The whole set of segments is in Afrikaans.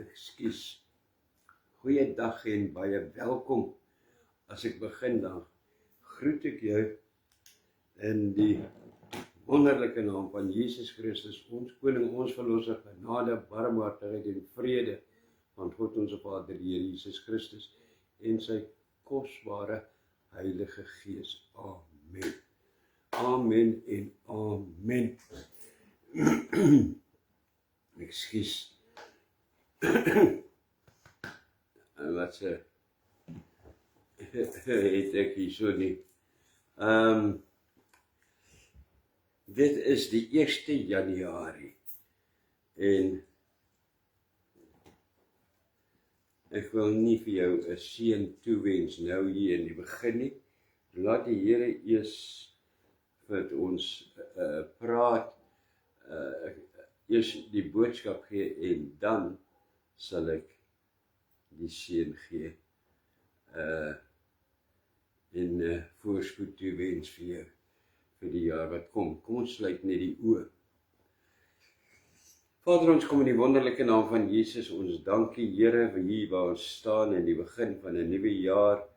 Ekskuus. Goeiedag en baie welkom. As ek begin dan groet ek jou in die wonderlike naam van Jesus Christus, ons koning, ons verlosser, genade, barmhartigheid en vrede van God ons Vader, die Here Jesus Christus en sy kosbare Heilige Gees. Amen. Amen en amen. Ekskuus. Wat sê het ek hier so nie. Dit is die 1 Januarie en ek wil nie vir jou 'n seën toewens nou hier in die begin nie. Laat die Here eers vir ons praat, eers die boodskap gee en dan sal ek die seën gee en voorspoed toewens vir jou vir die jaar wat kom. Kom ons sluit net die oë. Vader, ons kom in die wonderlike naam van Jesus. Ons dankie Here vir hier waar ons staan in die begin van 'n nuwe jaar.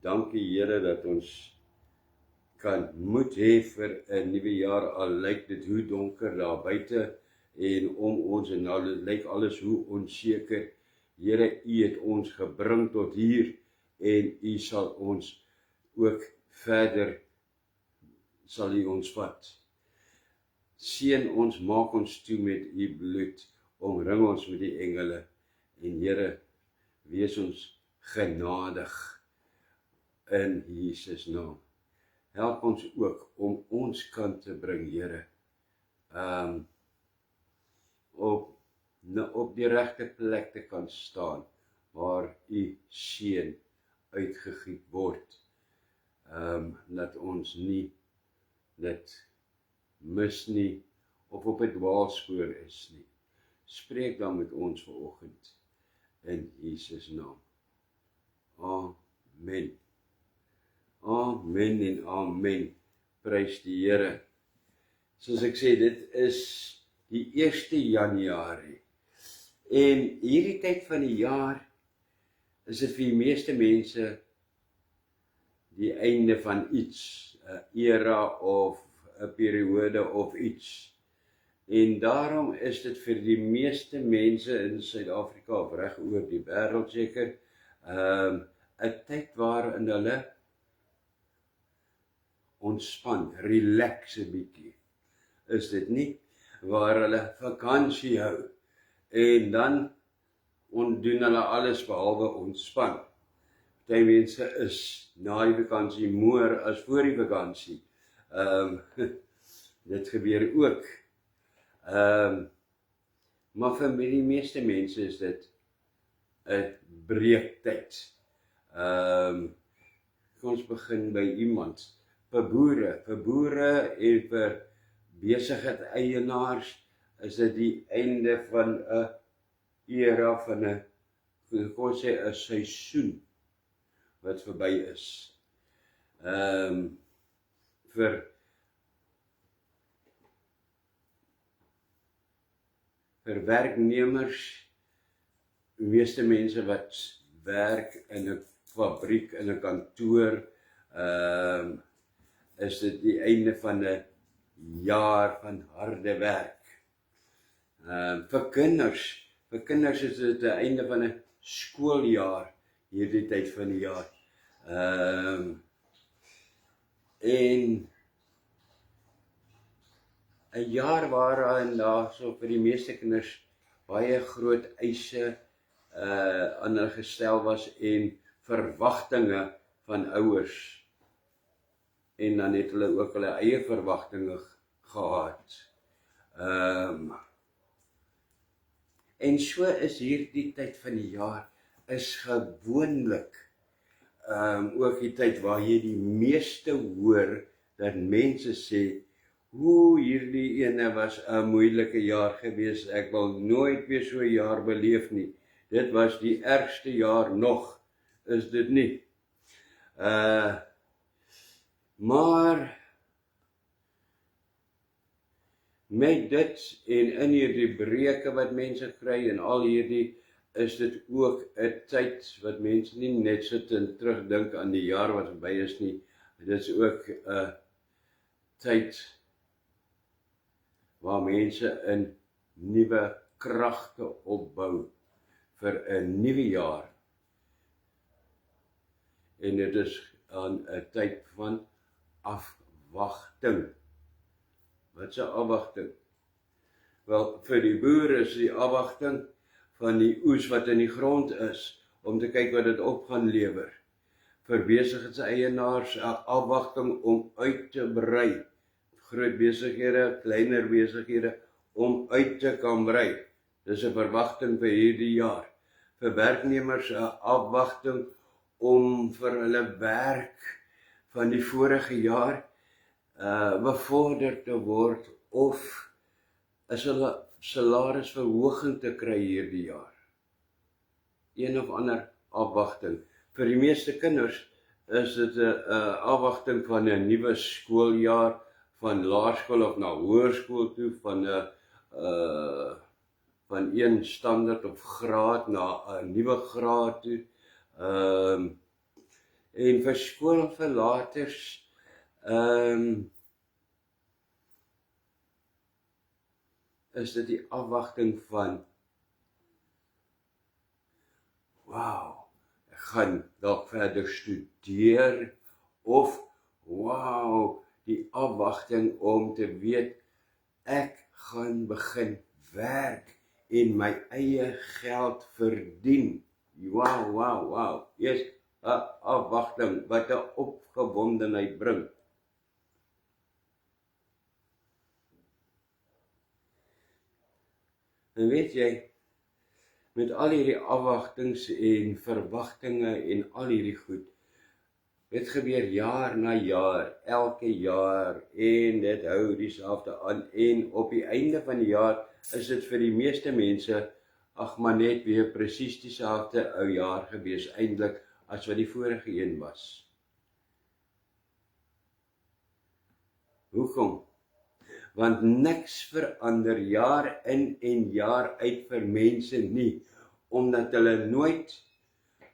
Dankie Here dat ons kan moed hê vir 'n nuwe jaar, al lyk dit hoe donker daar buite en om ons en nou lyk alles hoe onseker. Here, U het ons gebring tot hier en U sal ons ook verder, sal U ons vat. Seën ons, maak ons toe met U bloed, omring ons met die engele en Here, wees ons genadig in Jesus naam. Help ons ook om ons kant te bring, Here, op die regte plek te kan staan, waar U seën uitgegiet word, dat ons nie dit mis nie, of op 'n dwaalspoor is nie. Spreek dan met ons vanoggend, in Jesus naam. Amen. Amen en amen. Prys die Here. Soos ek sê, dit is die 1 Januarie. En hierdie tyd van die jaar is dit vir die meeste mense die einde van iets, 'n era of 'n periode of iets. En daarom is dit vir die meeste mense in Suid-Afrika of reg oor die wêreld seker 'n tyd waarin hulle ontspan, relax 'n bietjie. Is dit nie? Waar hulle vakansie hou en dan doen hulle alles behalwe ontspan. Party mense is na die vakansie moer as voor die vakansie. Dit gebeur ook. Maar vir die meeste mense is dit 'n breektyd. Ons begin by iemand, vir boere en vir besigheid eienaars is dit die einde van 'n era, van 'n seisoen wat verby is. Vir werknemers, die meeste mense wat werk in 'n fabriek, in 'n kantoor, is dit die einde van 'n jaar van harde werk. Vir kinders is dit die einde van 'n skooljaar, hierdie tyd van die jaar. En 'n jaar waarin daar so vir die meeste kinders baie groot eise aan hulle gestel was en verwagtinge van ouers. En dan het hulle ook hulle eie verwagtinge gehad. En so is hierdie tyd van die jaar is gewoonlik ook die tyd waar jy die meeste hoor dat mense sê, hoe hierdie ene was 'n moeilike jaar gewees, ek wil nooit weer so 'n jaar beleef nie. Dit was die ergste jaar nog, is dit nie? Maar met dit en in hierdie breuke wat mense kry en al hierdie, is dit ook 'n tyd wat mense nie net sit en terugdink aan die jaar wat verby is nie. Dit is ook 'n tyd waar mense in nuwe kragte opbou vir 'n nuwe jaar. En dit is aan 'n tyd van afwagting. Wat is 'n afwagting? Wel, vir die boere is die afwagting van die oes wat in die grond is, om te kyk wat dit op gaan lewer. Vir besigheidseienaars 'n afwagting om uit te brei. Groot besighede, kleiner besighede, om uit te kan brei. Dis 'n verwagting vir hierdie jaar. Vir werknemers 'n afwagting om vir hulle werk van die vorige jaar bevorder te word of is hulle salarisverhoging te kry hierdie jaar. Een of ander afwagting. Vir die meeste kinders is dit 'n afwagting van 'n nuwe skooljaar, van laerskool of na hoërskool toe, van een standaard of graad na 'n nuwe graad toe. En vir skoolverlaters is dit die afwagting van wow, ek gaan dalk verder studeer, of wow, die afwagting om te weet ek gaan begin werk en my eie geld verdien. Wow. Yes, 'n afwagting wat 'n opgewondenheid bring. En weet jy, met al hierdie afwagtings en verwagtinge en al hierdie goed, dit gebeur jaar na jaar, elke jaar, en dit hou dieselfde aan, en op die einde van die jaar is dit vir die meeste mense, ag maar net weer presies dieselfde ou jaar gewees eintlik as wat die vorige een was. Hoekom? Want niks verander jaar in en jaar uit vir mense nie, omdat hulle nooit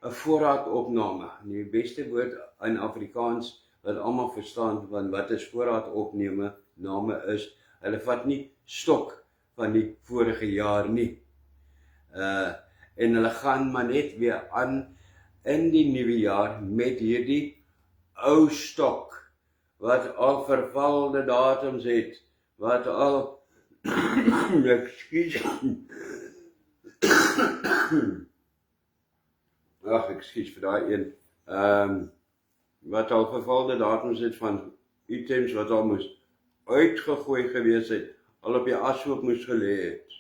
'n voorraadopname, die beste woord in Afrikaans wat almal verstaan van wat is voorraadopname is, hulle vat nie stok van die vorige jaar nie. En hulle gaan maar net weer aan in die nuwe jaar met hierdie ou stok wat al vervalde datums het, wat al ekskuus vir daai een, wat al vervalde datums het van items wat al moes uitgegooi gewees het, al op die ashoop moes gelê het.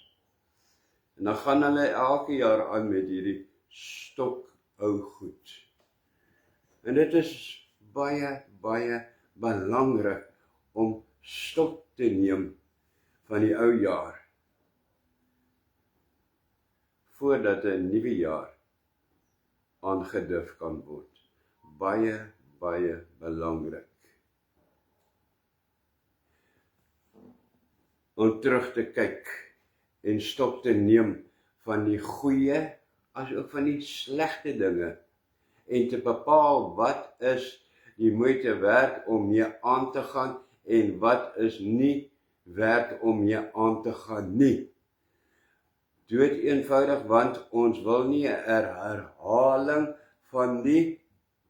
En dan gaan hulle elke jaar aan met hierdie stok ou goed. En dit is baie belangrik om stok te neem van die ou jaar, voordat 'n nuwe jaar aangedurf kan word. Baie belangrik. Om terug te kyk en stok te neem van die goeie as ook van die slegte dinge, en te bepaal wat is die moeite werd om mee aan te gaan en wat is nie werd om mee aan te gaan nie. Dood eenvoudig, want ons wil nie 'n herhaling van die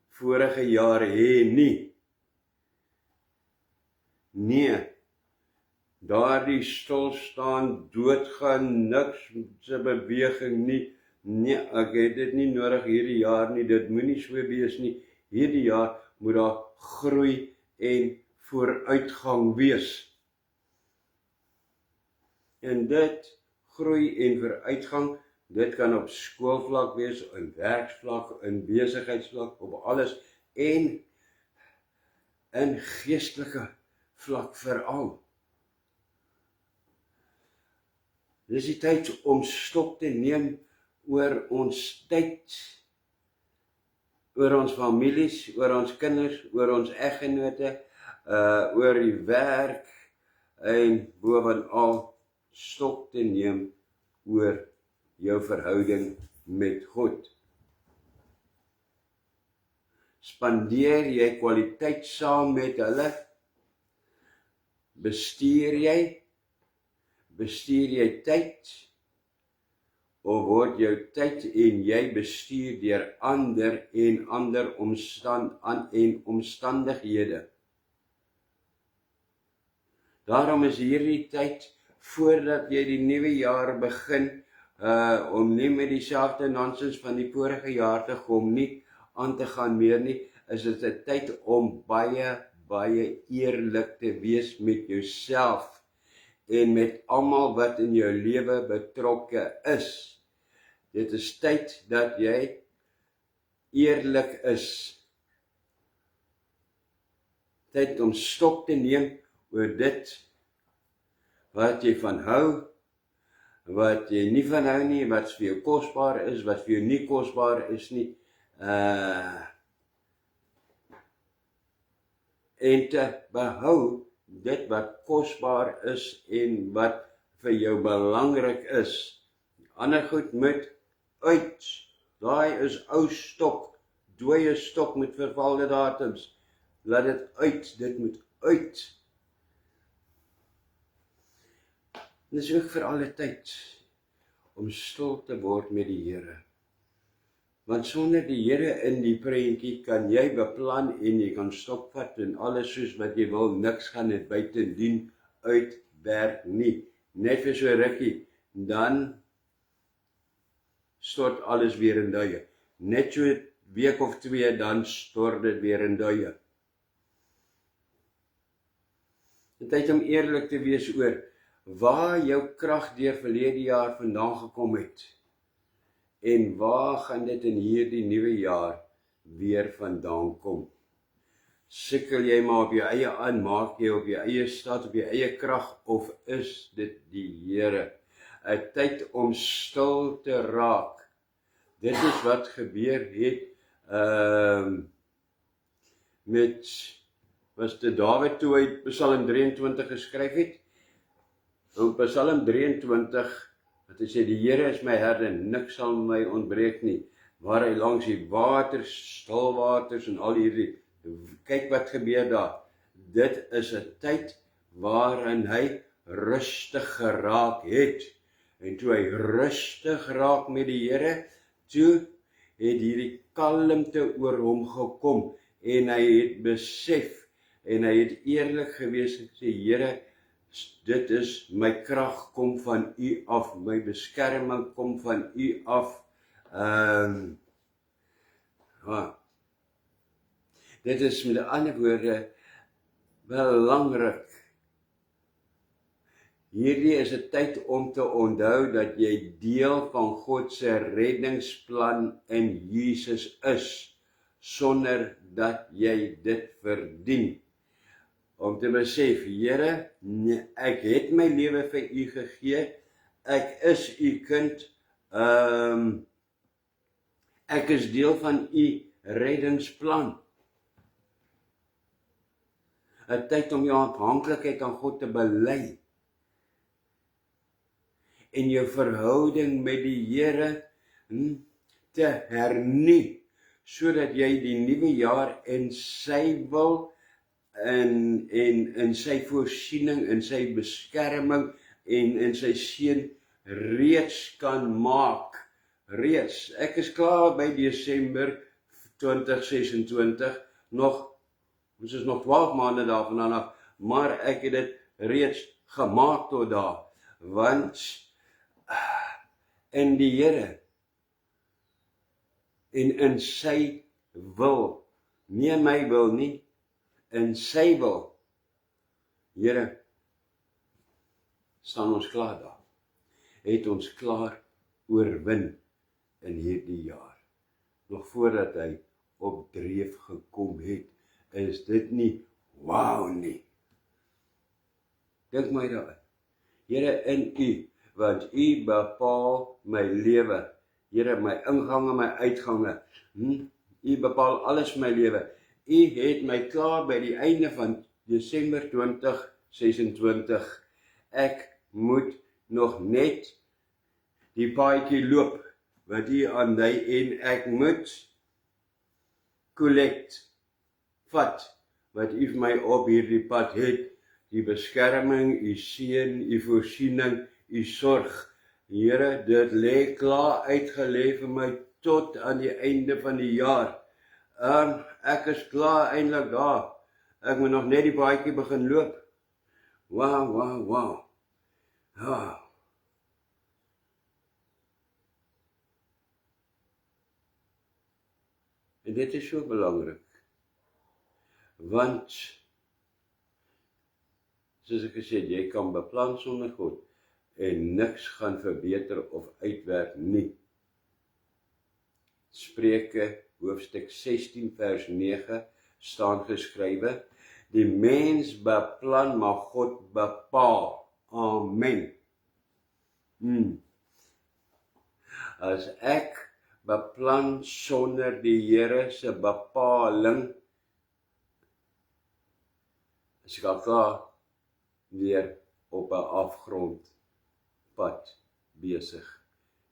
vorige jaar hê nie. Nee, daardie stilstaan, doodgaan, niks se beweging nie. Nee, ek het dit nie nodig hierdie jaar nie, dit moenie so wees nie. Hierdie jaar moet daar groei en vooruitgang wees. En dit groei en vooruitgang Dit kan op skoolvlak wees, in werksvlak, in besigheidsvlak, op alles en in geestelike vlak veral. Dis die tyd om stop te neem oor ons tyd, oor ons families, oor ons kinders, oor ons eggenote, oor die werk en bovenal stop te neem oor jou verhouding met God. Spandeer jy kwaliteit saam met hulle? Bestuur jy tyd? Of word jou tyd en jy bestuur deur ander en ander omstandighede? Daarom is hierdie tyd, voordat jy die nuwe jaar begin, om nie met dieselfde nonsens van die vorige jaar te kom nie, aan te gaan meer nie, is dit 'n tyd om baie eerlik te wees met jouself en met almal wat in jou lewe betrokke is. Dit is tyd dat jy eerlik is. Tyd om stop te neem oor dit wat jy van hou, wat jy nie van hou nie, wat vir jou kosbaar is, wat vir jou nie kosbaar is nie, en te behou dit wat kosbaar is en wat vir jou belangrik is. Ander goed moet uit. Daai is ou stok, dooie stok met vervalde datums. Laat dit uit, dit moet uit. Dit is ook vir alle tyd om stil te word met die Here. Want sonder die Here in die prentjie kan jy beplan en jy kan stopvat en alles soos wat jy wil, niks gaan dit buitendien uitwerk nie. Net vir so rukkie, dan stort alles weer in duie. Net so 'n week of 2, dan stort dit weer in duie. Dit is tyd om eerlik te wees oor waar jou krag deur verlede jaar vandaan gekom het. En waar gaan dit in hierdie nuwe jaar weer vandaan kom? Sukkel jy maar op jou eie aan, maak jy op jou eie staat, op jou eie krag, of is dit die Here? 'n Tyd om stil te raak. Dit is wat gebeur het was dit Dawid toe hy Psalm 23 geskryf het. Op Psalm 23, wat hy sê, die Here is my herde, niks sal my ontbreek nie. Waar hy langs die waters, stilwaters en al hierdie, kyk wat gebeur daar. Dit is 'n tyd waarin hy rustig geraak het. En toe hy rustig raak met die Here, toe het hierdie kalmte oor hom gekom en hy het besef en hy het eerlik gewees en sê, Here, dit is my krag kom van U af, my beskerming kom van U af. Dit is met ander woorde belangrik. Hierdie is 'n tyd om te onthou dat jy deel van God se reddingsplan in Jesus is, sonder dat jy dit verdien. Om te besef, Here, ek het my lewe vir U gegee, ek is U kind, ek is deel van U reddingsplan. 'n Tyd om jou afhanklikheid aan God te bely. En jou verhouding met die Here te hernie, sodat jy die nuwe jaar in sy wil, in sy voorsiening, in sy beskerming en in sy seën reeds kan maak. Reeds. Ek is klaar by Desember 2026, ons is nog 12 maande daarvan af, maar ek het dit reeds gemaak tot daar, want in die Here en in sy wil, nie my wil nie, in sy wil, Here, staan ons klaar daar, het ons klaar oorwin in hierdie jaar. Nog voordat hy op dreef gekom het, is dit nie wauw nie. Dink my daarin. Here, in U, want U bepaal my lewe. Here, my ingange, my uitgange. U bepaal alles my lewe. U het my klaar by die einde van Desember 2026. Ek moet nog net die paadjie loop wat U aandui en ek moet collect, vat wat U vir my op hierdie pad het. Die beskerming, U seën, U voorsiening, U sorg. Here, dit lê klaar uitgelê vir my tot aan die einde van die jaar. Ek is klaar eintlik daar. Ek moet nog net die paadjie begin loop. Wow. Ja. En dit is so belangrik. Want soos ek gesê het, jy kan beplan sonder God en niks gaan verbeter of uitwerk nie. Spreuke hoofstuk 16 vers 9 staan geskrywe: die mens beplan, maar God bepaal. Amen. As ek beplan sonder die Here se bepaling, is ek al klaar weer op 'n afgrondpad besig.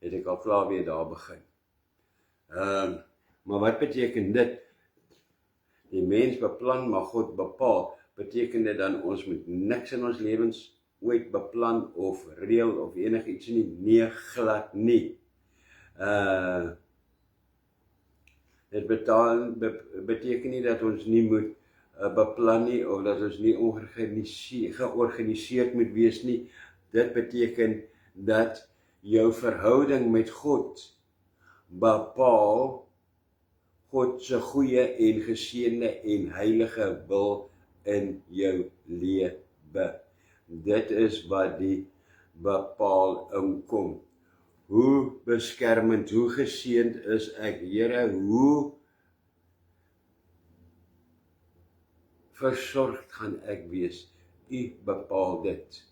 Het ek al klaar weer daar begin. Maar wat beteken dit? Die mens beplan, maar God bepaal. Beteken dit dan ons moet niks in ons lewens ooit beplan of reël of enigiets nie? Nee, glad nie. Dit beteken nie dat ons nie moet beplan nie, of dat ons nie georganiseerd moet wees nie. Dit beteken dat jou verhouding met God bepaal God se goeie en geseënde en heilige wil in jou lewe. Dit is wat die bepaal inkom. Hoe beskermend, hoe geseënd is ek, Here, hoe versorgd gaan ek wees. U bepaal dit.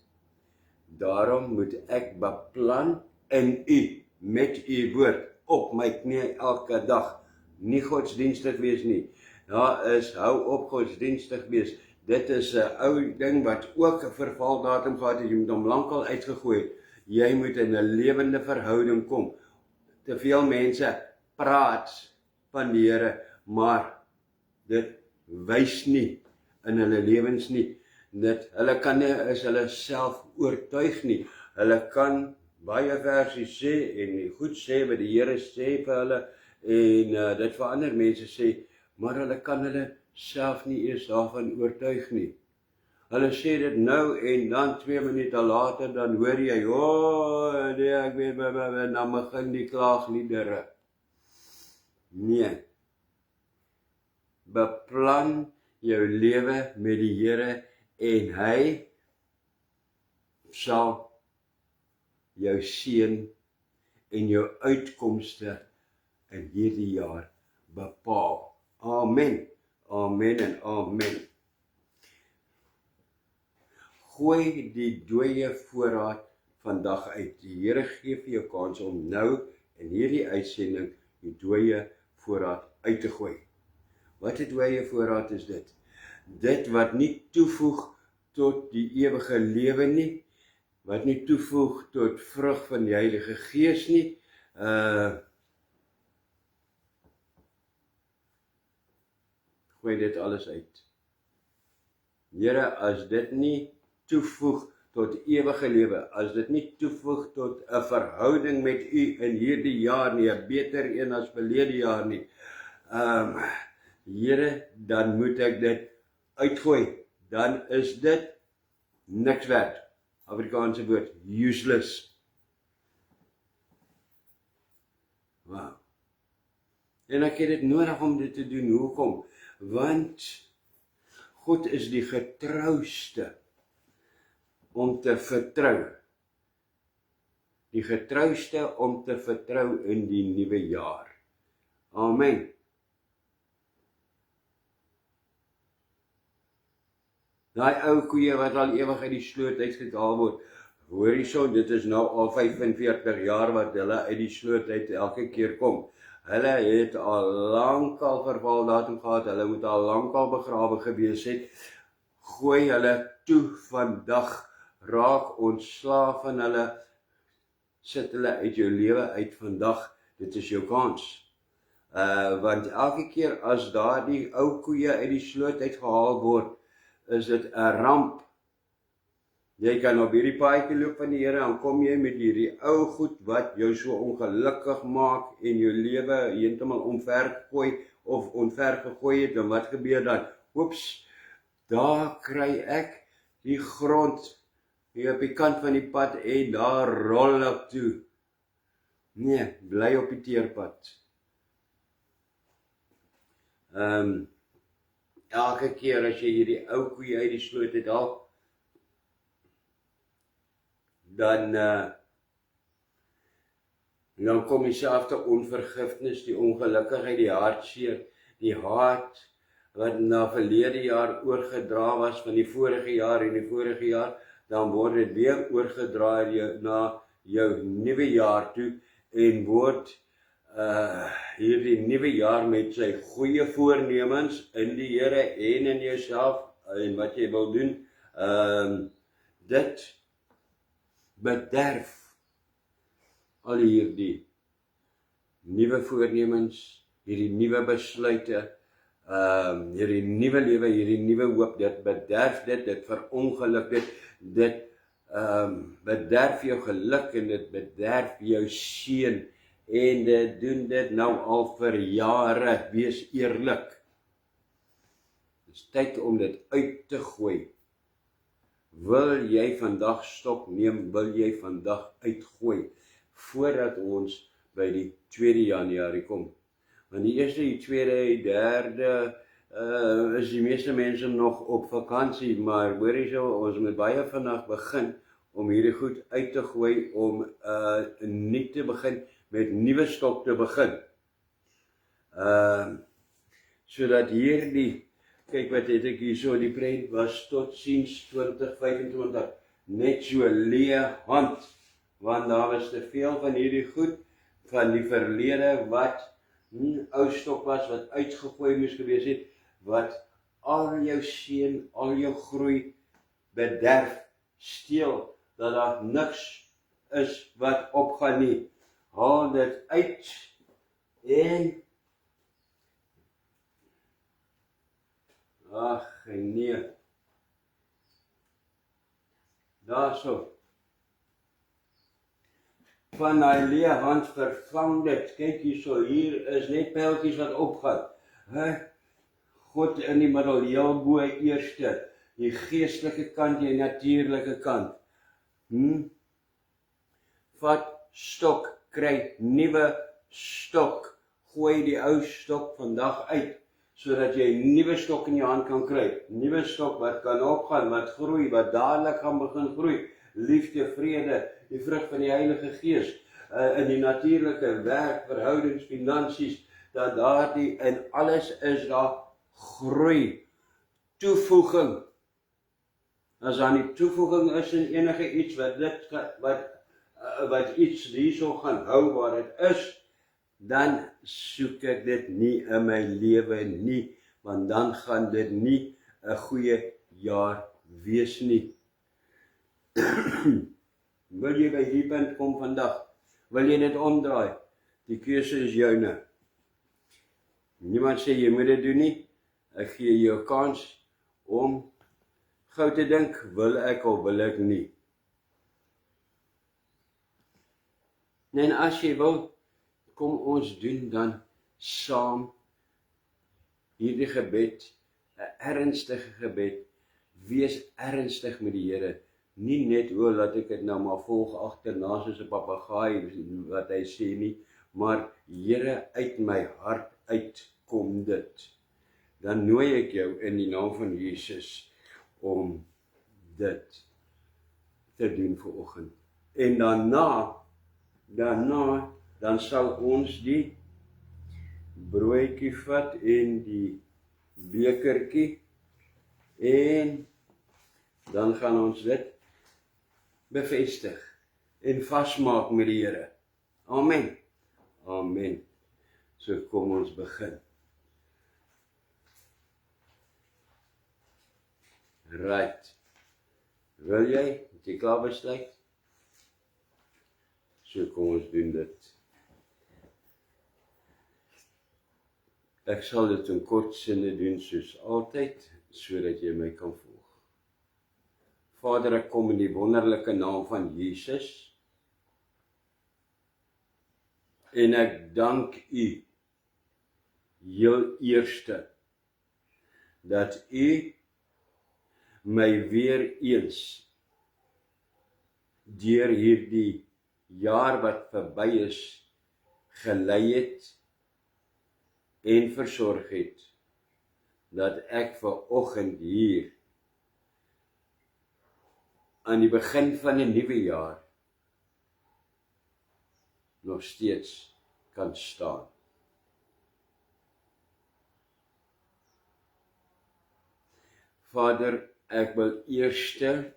Daarom moet ek beplan in U, met U woord, op my knie elke dag. Nie godsdienstig wees nie. Hou op godsdienstig wees. Dit is 'n ou ding wat ook 'n vervaldatum gehad het, jy moet hom lankal uitgegooi. Jy moet in 'n lewende verhouding kom. Te veel mense praat van die Here, maar dit wys nie in hulle lewens nie. Hulle kan nie is hulle self oortuig nie. Hulle kan baie versies sê en goed sê wat die Here sê vir hulle en dit vir ander mense sê, maar hulle kan hulle self nie eers daarvan oortuig nie. Hulle sê dit nou en dan 2 minute later dan hoor jy, nee, ek weet, dan begin die klaagliedere. Nee. Beplan jou lewe met die Here en hy sal jou seën en jou uitkomste in hierdie jaar bepaal. Amen. Amen en amen. Gooi die dooie voorraad vandag uit. Die Here gee vir jou kans om nou in hierdie uitsending die dooie voorraad uit te gooi. Wat 'n dooie voorraad is dit? Dit wat nie toevoeg tot die ewige lewe nie, wat nie toevoeg tot vrug van die Heilige Gees nie, gooi dit alles uit. Here, as dit nie toevoeg tot ewige lewe, as dit nie toevoeg tot 'n verhouding met U in hierdie jaar nie, 'n beter een as verlede jaar nie, Here, dan moet ek dit uitgooi. Dan is dit niks werd. Afrikaanse woord, useless. Wow. En ek het dit nodig om dit te doen. Hoekom? Want God is die getrouste om te vertrou. die getrouste om te vertrou in die nuwe jaar. Amen. Daai ou koeie wat al ewig uit die sloot uitgehaal word, hoor hierso, dit is nou al 45 jaar wat hulle uit die sloot uit elke keer kom. Hulle het al lankal vervaldatum gehad, hulle moet al lankal begrawe gewees het. Gooi hulle toe vandag, raak ontslaaf van hulle, sit hulle uit jou lewe uit vandag, dit is jou kans. Want elke keer as daardie ou koeie uit die sloot uitgehaal word, is dit 'n ramp. Jy kan op hierdie paadjie loop van die Here, dan kom jy met hierdie ou goed wat jou so ongelukkig maak en jou lewe heeltemal omvergooi of onvergegooi het, en wat gebeur dan? Oeps, daar kry ek die grond hier op die kant van die pad en daar rol ek toe. Nee, bly op die teerpad. Elke keer as jy hierdie ou koeie uit die sloot het haal, dan kom dieselfde onvergifnis, die ongelukkigheid, die hartseer, die haat wat na verlede jaar oorgedra was van die vorige jaar en die vorige jaar, dan word dit weer oorgedra na jou nuwe jaar toe en word hierdie nuwe jaar met sy goeie voornemens in die Here en in jouself en wat jy wil doen, dit bederf al hierdie nuwe voornemens, hierdie nuwe besluite, hierdie nuwe lewe, hierdie nuwe hoop, dit bederf dit verongeluk dit bederf jou geluk en dit bederf jou seën. En dit doen dit nou al vir jare, wees eerlik. Dit is tyd om dit uit te gooi. Wil jy vandag stok neem, wil jy vandag uitgooi, voordat ons by die 2 Januarie kom. Want die 1, die 2, die 3 is die meeste mense nog op vakansie, maar hoor jy so, ons moet baie vandag begin om hierdie goed uit te gooi, om nie te begin, met nuwe stok te begin. Sodat hierdie, kyk wat het ek hier so, die prent was tot ziens 2025, net so leë hand, want daar was te veel van hierdie goed, van die verlede, wat ou stok was, wat uitgegooi moes gewees het, wat al jou seën, al jou groei bederf, steel, dat daar niks is wat opgaan nie. Haal dit uit en ag nee, daar so, van die leë hand vervang dit, kyk hierso, hier is net pijltjies wat opgaan, God in die middel, heel bo eerste, die geestelike kant, die natuurlike kant, vat stok, kry nuwe stok, gooi die ou stok vandag uit, sodat jy 'n nuwe stok in jou hand kan kry, nuwe stok wat kan opgaan, wat groei, wat dadelik gaan begin groei, liefde, vrede, die vrug van die Heilige Gees, in die natuurlike werk, verhoudings, finansies, dat daardie, in alles is daar groei, toevoeging. As daar nie toevoeging is in enige iets wat iets hierso gaan hou waar dit is, dan soek ek dit nie in my lewe nie, want dan gaan dit nie 'n goeie jaar wees nie. Wil jy by die punt kom vandag? Wil jy dit omdraai? Die keuse is joune. Niemand sê jy moet dit doen nie. Ek gee jou 'n kans om gou te dink, wil ek of wil ek nie? En as jy wil, kom ons doen dan saam hierdie gebed, 'n ernstige gebed. Wees ernstig met die Here. Nie net laat ek dit nou maar volg agterna soos 'n papegaai wat hy sê nie, maar Here, uit my hart uit kom dit. Dan nooi ek jou in die naam van Jesus om dit te doen vanoggend. En daarna Daarna, dan sal ons die broodjie vat en die bekertjie en dan gaan ons dit bevestig en vasmaak met die Here. Amen. Amen. So kom ons begin. Right. Wil jy? Het jy klaar besluit? So kom ons doen dit. Ek sal dit in kort sinne doen soos altyd, sodat jy my kan volg. Vader, ek kom in die wonderlike naam van Jesus en ek dank U heel eerste dat U my weer eens deur hierdie jaar wat verby is gelei het en versorg het, dat ek vanoggend hier aan die begin van 'n nuwe jaar nog steeds kan staan. Vader, ek wil eerste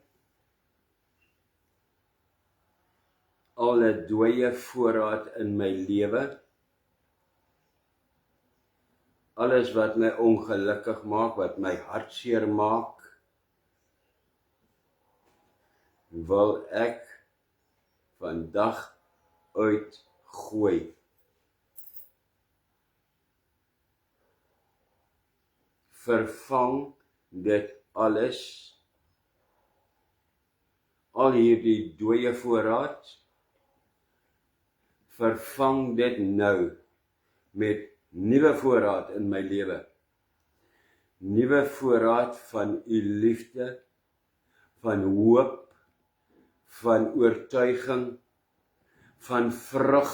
alle dooie voorraad in my lewe, alles wat my ongelukkig maak, wat my hartseer maak, wil ek vandag uitgooi. Vervang dit alles, al hierdie dooie voorraad, vervang dit nou met nuwe voorraad in my lewe. Nuwe voorraad van U liefde, van hoop, van oortuiging, van vrug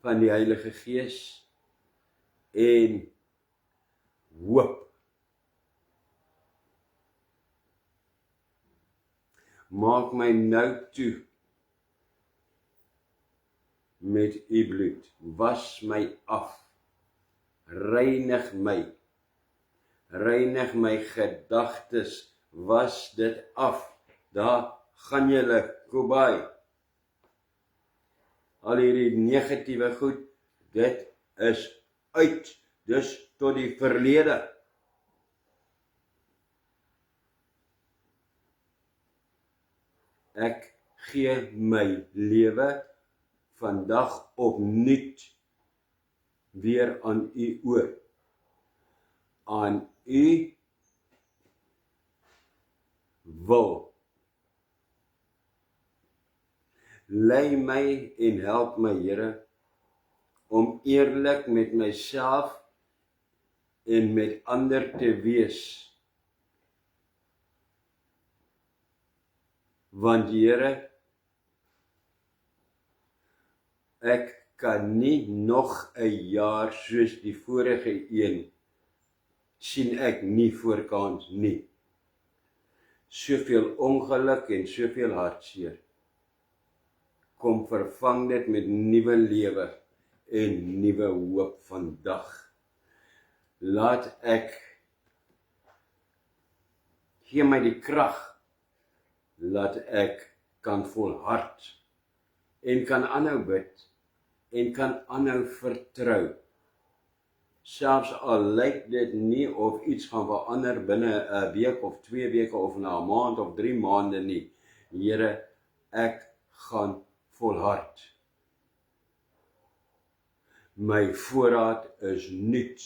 van die Heilige Gees en hoop. Maak my nou toe met U bloed, was my af, reinig my gedagtes, was dit af, daar gaan julle, Kobai, al hierdie negatiewe goed, dit is uit, dus tot die verlede. Ek gee my lewe vandag opnuut weer aan U oor. Aan U wil. Lei my en help my, Here, om eerlik met myself en met ander te wees. Want Here, ek kan nie nog 'n jaar soos die vorige een sien ek nie voorkans nie. Soveel ongeluk en soveel hartseer. Kom vervang dit met nuwe lewe en nuwe hoop vandag. Laat ek, gee my die krag, laat ek kan volhard en kan aanhou bid en kan aanhou vertrou. Selfs al lyk dit nie of iets gaan verander binne 'n week of 2 weke of na 'n maand of 3 maande nie. Here, ek gaan volhard. My voorraad is nuut,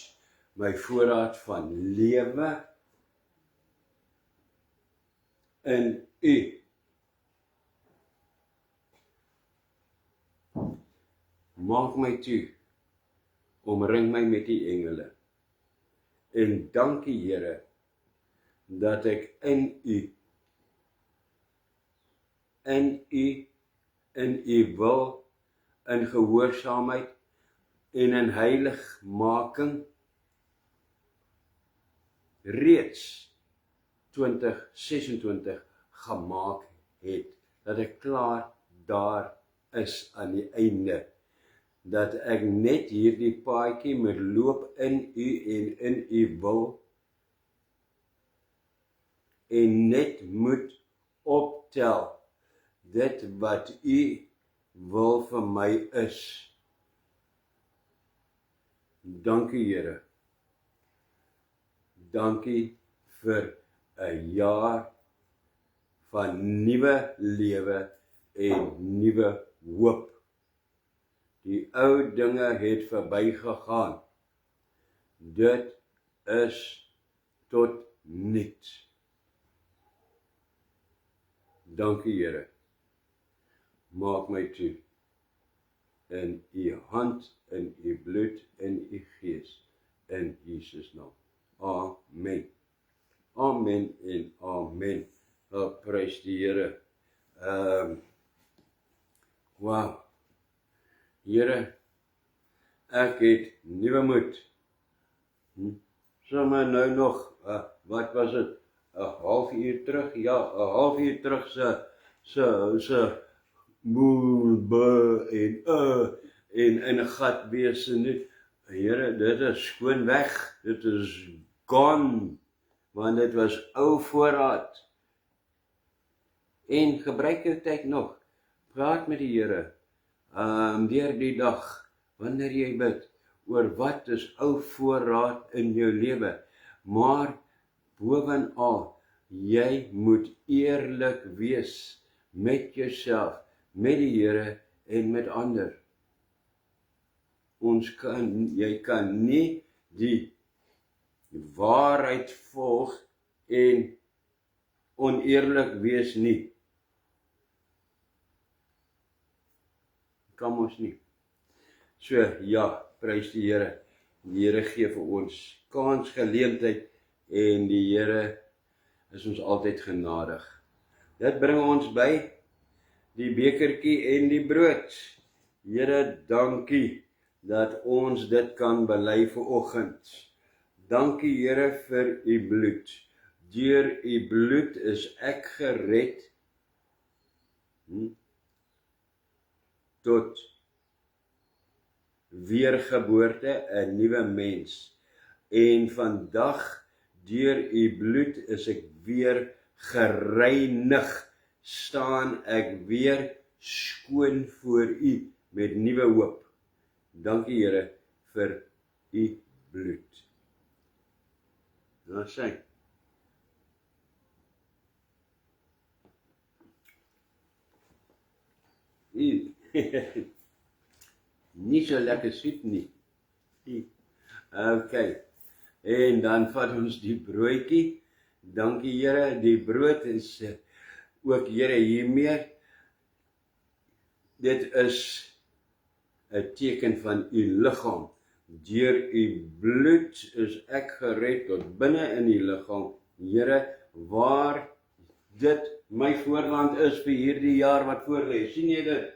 my voorraad van lewe in U. Maak my toe, omring my met die engele. En dankie Here, dat ek in U wil, in gehoorsaamheid en in heiligmaking reeds 2026 gemaak het, dat ek klaar daar is aan die einde, dat ek net hierdie paadjie moet loop in u en in u wil, en net moet optel dit wat u wil vir my is. Dankie Here. Dankie vir 'n jaar van nuwe lewe en nuwe hoop. Die ou dinge het verbygegaan. Dit is tot niks. Dankie Here. Maak my toe in u hand, in u bloed, in u gees, in Jesus naam. Amen. Amen en amen. Prys die Here. Wow. Here, ek het nuwe moed. Sommige nou nog, wat was dit? 'n halfuur terug, ja, 'n halfuur terug se moe en in 'n gat wees en net, Here, dit is skoon weg, dit is gone, want dit was ou voorraad. En gebruik jou tyd nog, praat met die Here, deur die dag, wanneer jy bid, oor wat is ou voorraad in jou lewe, maar bovenal, jy moet eerlik wees met jouself, met die Here en met ander. Jy kan nie die waarheid volg en oneerlik wees nie. Kan ons nie. So, ja, prys die Here. Die Here gee vir ons kans, geleentheid, en die Here is ons altyd genadig. Dit bring ons by die bekertjie en die brood. Here, dankie dat ons dit kan bely vanoggend. Dankie Here vir u bloed. Deur u bloed is ek gered tot weergeboorte, 'n nuwe mens. En vandag, deur u bloed is ek weer gereinig, staan ek weer skoon voor u met nuwe hoop. Dankie Here vir u bloed. Nou sê. Nie so lekker soet nie. Okay. En dan vat ons die broodjie. Dankie Here, die brood is ook Here hiermee. Dit is 'n teken van u liggaam. Deur u bloed is ek gered tot binne in die liggaam. Here, waar dit my voorland is vir hierdie jaar wat voorlê. Sien jy dit?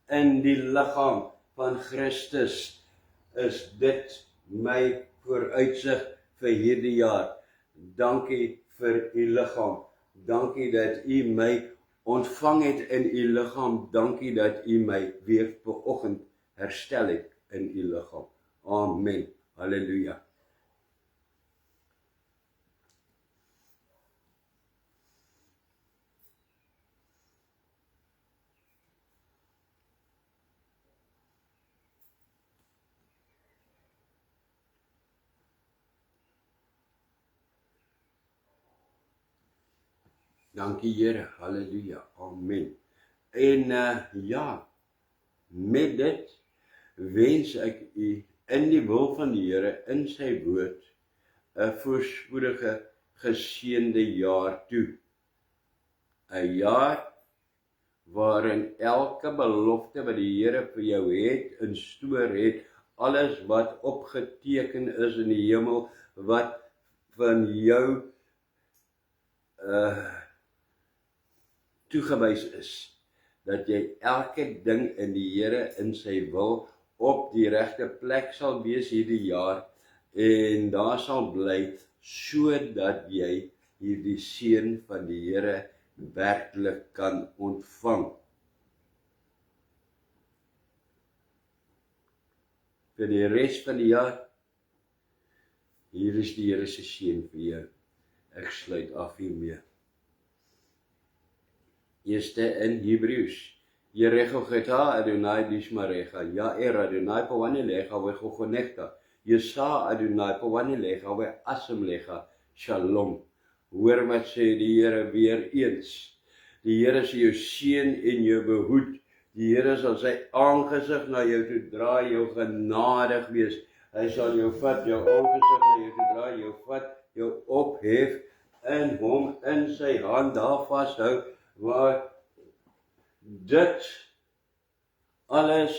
In die liggaam van Christus is dit my vooruitsig vir hierdie jaar. Dankie vir u liggaam. Dankie dat u my ontvang het in u liggaam. Dankie dat u my weer vanoggend herstel het in u liggaam. Amen. Halleluja. Dankie Here, halleluja, amen. En ja, met dit wens ek u in die wil van die Here, in sy woord, 'n voorspoedige, geseënde jaar toe. 'n Jaar waarin elke belofte wat die Here vir jou het, instoor het, alles wat opgeteken is in die hemel, wat van jou toegewys is, dat jy elke ding in die Here in sy wil op die regte plek sal wees hierdie jaar en daar sal bly sodat jy hierdie seën van die Here werklik kan ontvang. vir die res van die jaar. Hier is die Here se seën vir jou. Ek sluit af hiermee. Eerste in Hebreëus. Yerechocheta Adonai dishmarecha, Yair Adonai pawanilecha wechochonekta, Yesa Adonai pawanilecha we asemlecha, Shalom. Hoor wat sê die Here weer eens. Die Here sal jou seën en jou behoed. Die Here sal sy aangesig na jou toe draai, jou genadig wees. Hy sal jou vat, jou aangesig na jou toe draai, jou vat, jou ophef en hom in sy hand daar vashou, waar dit alles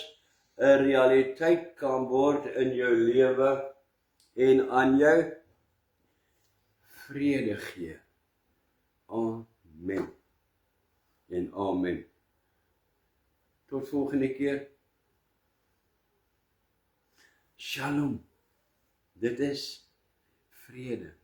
'n realiteit kan word in jou lewe en aan jou vrede gee. Amen. En amen. Tot volgende keer. Shalom. Dit is vrede.